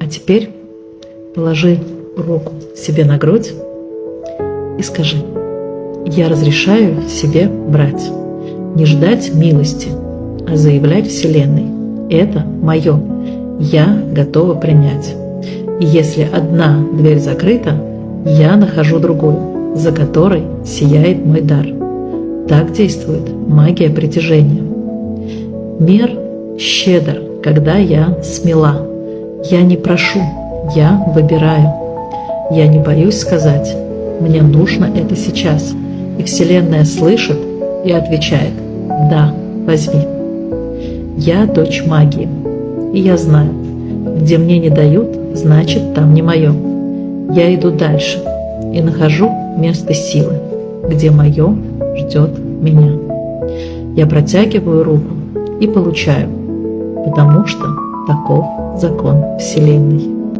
А теперь положи руку себе на грудь и скажи: я разрешаю себе брать, не ждать милости, а заявлять Вселенной: это мое, я готова принять. И если одна дверь закрыта, я нахожу другую, за которой сияет мой дар. Так действует магия притяжения. Мир щедр, когда я смела. Я не прошу, я выбираю. Я не боюсь сказать: мне нужно это сейчас. И Вселенная слышит и отвечает: да, возьми. Я дочь магии, и я знаю, где мне не дают, значит, там не мое. Я иду дальше и нахожу место силы, где мое ждет меня. Я протягиваю руку и получаю, потому что таков закон Вселенной.